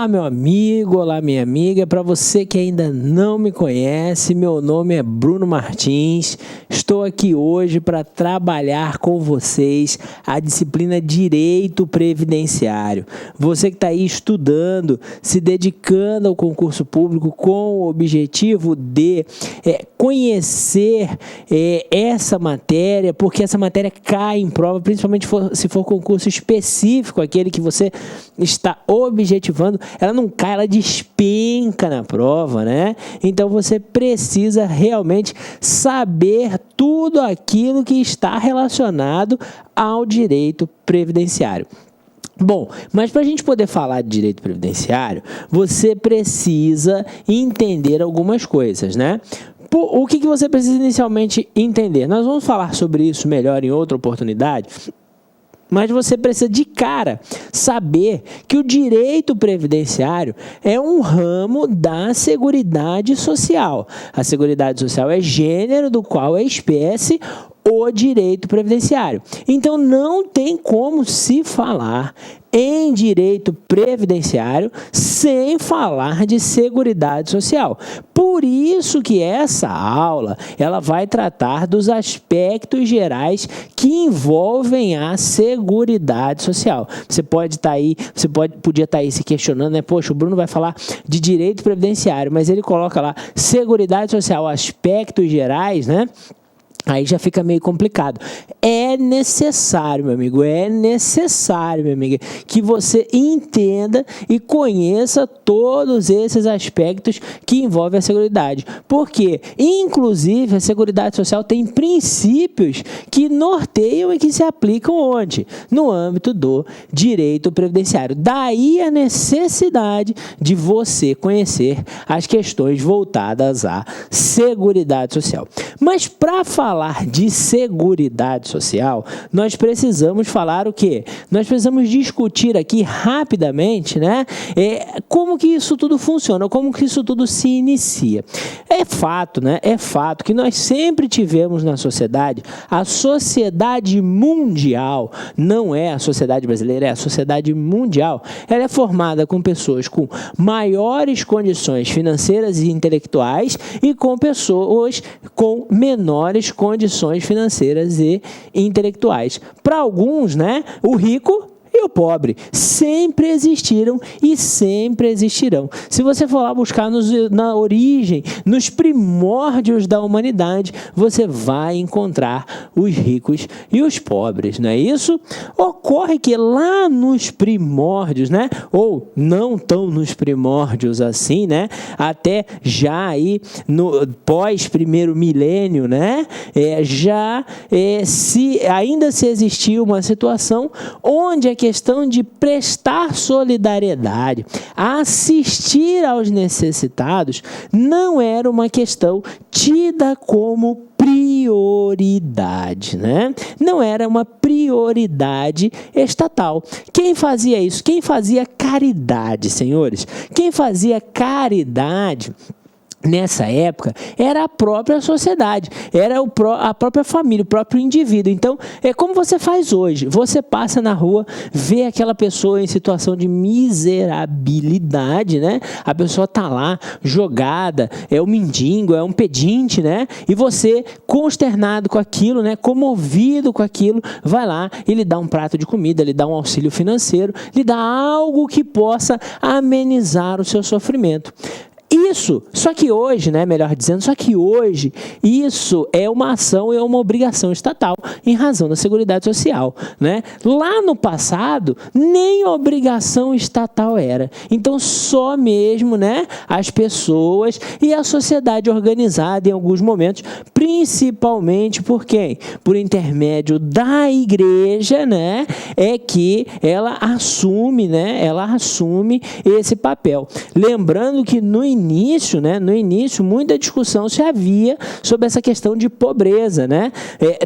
Olá, meu amigo, olá, minha amiga. Para você que ainda não me conhece, meu nome é Bruno Martins. Estou aqui hoje para trabalhar com vocês a disciplina Direito Previdenciário. Você que está aí estudando, se dedicando ao concurso público com o objetivo de conhecer essa matéria, porque essa matéria cai em prova, principalmente se for concurso específico, aquele que você está objetivando, ela não cai, ela despenca na prova, né? Então você precisa realmente saber tudo aquilo que está relacionado ao direito previdenciário. Bom, mas para a gente poder falar de direito previdenciário, você precisa entender algumas coisas, né? O que você precisa inicialmente entender? Nós vamos falar sobre isso melhor em outra oportunidade, mas você precisa de cara saber que o direito previdenciário é um ramo da Seguridade Social. A Seguridade Social é gênero do qual é espécie o direito previdenciário. Então não tem como se falar em direito previdenciário sem falar de Seguridade Social. Por isso que essa aula ela vai tratar dos aspectos gerais que envolvem a Seguridade Social. Você pode estar aí, podia estar aí se questionando, né? Poxa, o Bruno vai falar de direito previdenciário, mas ele coloca lá Seguridade Social, aspectos gerais, né? Aí já fica meio complicado. É necessário, meu amigo, minha amiga, que você entenda e conheça todos esses aspectos que envolvem a Seguridade. Porque, inclusive, a Seguridade Social tem princípios que norteiam e que se aplicam onde? No âmbito do direito previdenciário. Daí a necessidade de você conhecer as questões voltadas à Seguridade Social. Mas para falar de Seguridade Social, nós precisamos falar o quê? Nós precisamos discutir aqui rapidamente, né? Como que isso tudo funciona, como que isso tudo se inicia. É fato, né? É fato que nós sempre tivemos na sociedade, a sociedade mundial, não é a sociedade brasileira, é a sociedade mundial. Ela é formada com pessoas com maiores condições financeiras e intelectuais e com pessoas com menores condições financeiras e intelectuais. Para alguns, né, o rico e o pobre sempre existiram e sempre existirão. Se você for lá buscar na origem, nos primórdios da humanidade, você vai encontrar os ricos e os pobres, não é isso? Ocorre que lá nos primórdios, né, ou não tão nos primórdios assim, né, até já aí no pós primeiro milênio, né, ainda se existia uma situação onde a questão de prestar solidariedade, assistir aos necessitados, não era uma questão tida como prioridade, né? Não era uma prioridade estatal. Quem fazia isso? Quem fazia caridade, senhores? Quem fazia caridade nessa época era a própria sociedade, era a própria família, o próprio indivíduo. Então, é como você faz hoje. Você passa na rua, vê aquela pessoa em situação de miserabilidade, né? A pessoa tá lá, jogada, é um mendigo, é um pedinte, né? E você, consternado com aquilo, né? Comovido com aquilo, vai lá e lhe dá um prato de comida, lhe dá um auxílio financeiro, lhe dá algo que possa amenizar o seu sofrimento. Só que hoje, né, melhor dizendo, isso é uma ação e é uma obrigação estatal em razão da Seguridade Social, né? Lá no passado, nem obrigação estatal era. Então, só mesmo, né, as pessoas e a sociedade organizada em alguns momentos, principalmente por quem? Por intermédio da igreja, né, é que ela assume esse papel. Lembrando que no início início, né, muita discussão se havia sobre essa questão de pobreza, né?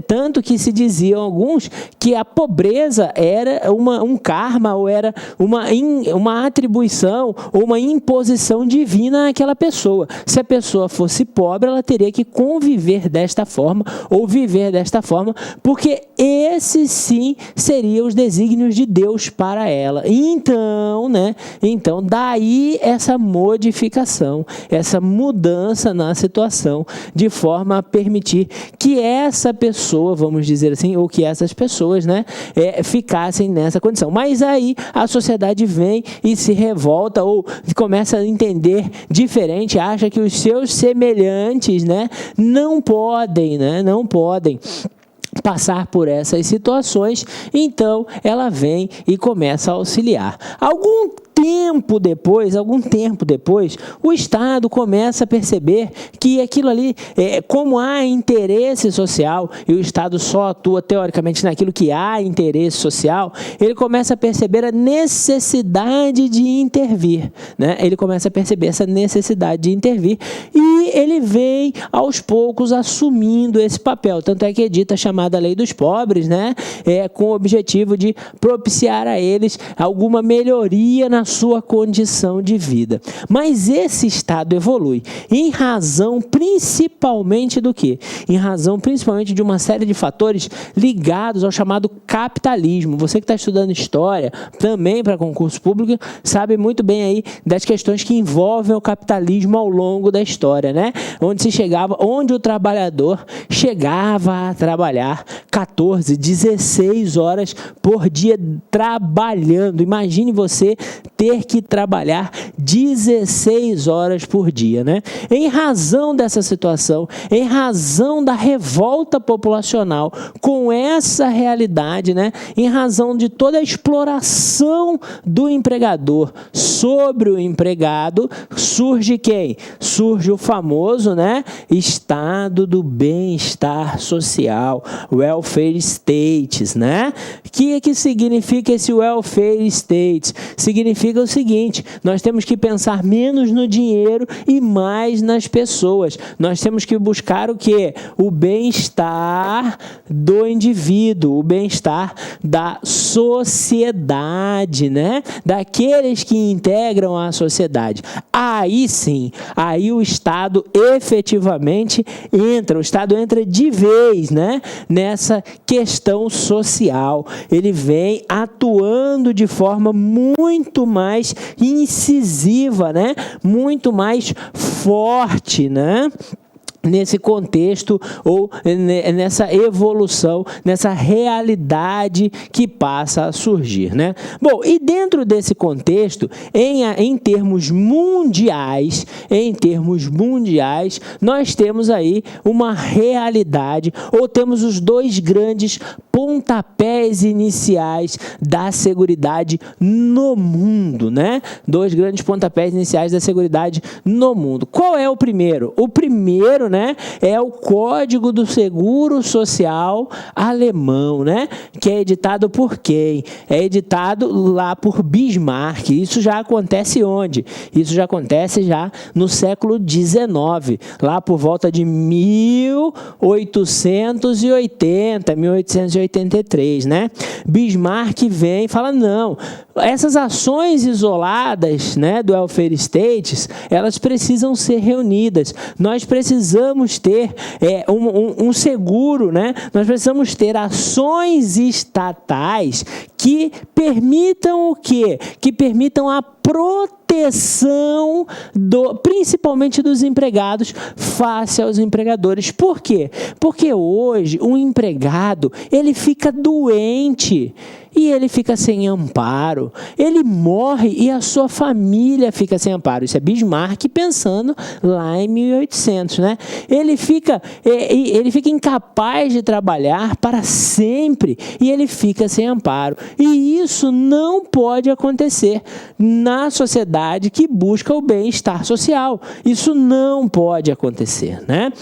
Tanto que se diziam alguns que a pobreza era um karma, ou era uma atribuição, ou uma imposição divina àquela pessoa. Se a pessoa fosse pobre, ela teria que conviver desta forma, ou viver desta forma, porque esses sim seriam os desígnios de Deus para ela. Então, daí essa modificação, essa mudança na situação, de forma a permitir que essa pessoa, vamos dizer assim, ou que essas pessoas, né, ficassem nessa condição. Mas aí a sociedade vem e se revolta, ou começa a entender diferente, acha que os seus semelhantes, né, não podem passar por essas situações, então ela vem e começa a auxiliar. Algum tempo depois, o Estado começa a perceber que aquilo ali, como há interesse social, e o Estado só atua teoricamente naquilo que há interesse social, ele começa a perceber a necessidade de intervir, né? Ele começa a perceber essa necessidade de intervir, e ele vem aos poucos assumindo esse papel. Tanto é que edita a chamada Lei dos Pobres, né? Com o objetivo de propiciar a eles alguma melhoria na sua condição de vida. Mas esse Estado evolui em razão principalmente do quê? Em razão principalmente de uma série de fatores ligados ao chamado capitalismo. Você que está estudando história, também para concurso público, sabe muito bem aí das questões que envolvem o capitalismo ao longo da história, né? Onde o trabalhador chegava a trabalhar 14, 16 horas por dia trabalhando. Imagine você ter que trabalhar 16 horas por dia, né? Em razão dessa situação, em razão da revolta populacional com essa realidade, né? Em razão de toda a exploração do empregador sobre o empregado, surge quem? Surge o famoso, né, Estado do bem-estar social, welfare states, né? O que significa esse welfare states? Significa o seguinte: nós temos que pensar menos no dinheiro e mais nas pessoas. Nós temos que buscar o quê? O bem-estar do indivíduo, o bem-estar da sociedade, né? Daqueles que integram a sociedade. Aí sim, aí o Estado efetivamente entra, o Estado entra de vez, né, nessa questão social. Ele vem atuando de forma muito mais incisiva, né, muito mais forte, né, nesse contexto, ou nessa evolução, nessa realidade que passa a surgir, né? Bom, e dentro desse contexto, em termos mundiais, nós temos aí uma realidade, ou temos os dois grandes pontapés iniciais da seguridade no mundo, né? Dois grandes pontapés iniciais da seguridade no mundo. Qual é o primeiro? O primeiro, né, é o Código do Seguro Social alemão, né, que é editado por quem? É editado lá por Bismarck. Isso já acontece onde? Isso já acontece já no século XIX, lá por volta de 1883, né? Bismarck vem e fala: não, essas ações isoladas, né, do welfare states, elas precisam ser reunidas. Nós precisamos ter um seguro, né? Nós precisamos ter ações estatais que permitam o quê? Que permitam a proteção principalmente dos empregados face aos empregadores. Por quê? Porque hoje o empregado, ele fica doente e ele fica sem amparo. Ele morre e a sua família fica sem amparo. Isso é Bismarck pensando lá em 1800, né? Ele fica incapaz de trabalhar para sempre e ele fica sem amparo. E isso não pode acontecer na sociedade que busca o bem-estar social. Isso não pode acontecer, né?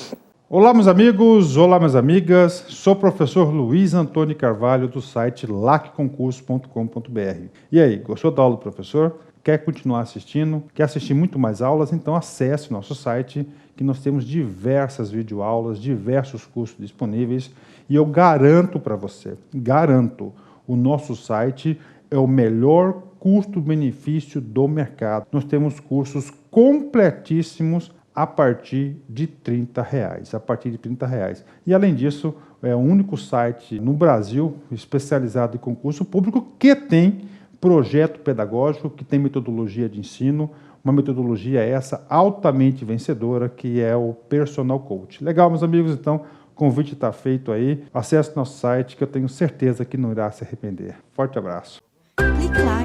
Olá, meus amigos, olá, minhas amigas. Sou o professor Luiz Antônio Carvalho, do site lacconcurso.com.br. E aí, gostou da aula do professor? quer continuar assistindo, quer assistir muito mais aulas, então acesse o nosso site, que nós temos diversas videoaulas, diversos cursos disponíveis, e eu garanto para você, o nosso site é o melhor custo-benefício do mercado. Nós temos cursos completíssimos a partir de R$30. E além disso, é o único site no Brasil especializado em concurso público que tem projeto pedagógico, que tem metodologia de ensino, uma metodologia essa altamente vencedora, que é o Personal Coach. Legal, meus amigos? Então, o convite está feito aí. Acesse nosso site, que eu tenho certeza que não irá se arrepender. Forte abraço. Clique lá.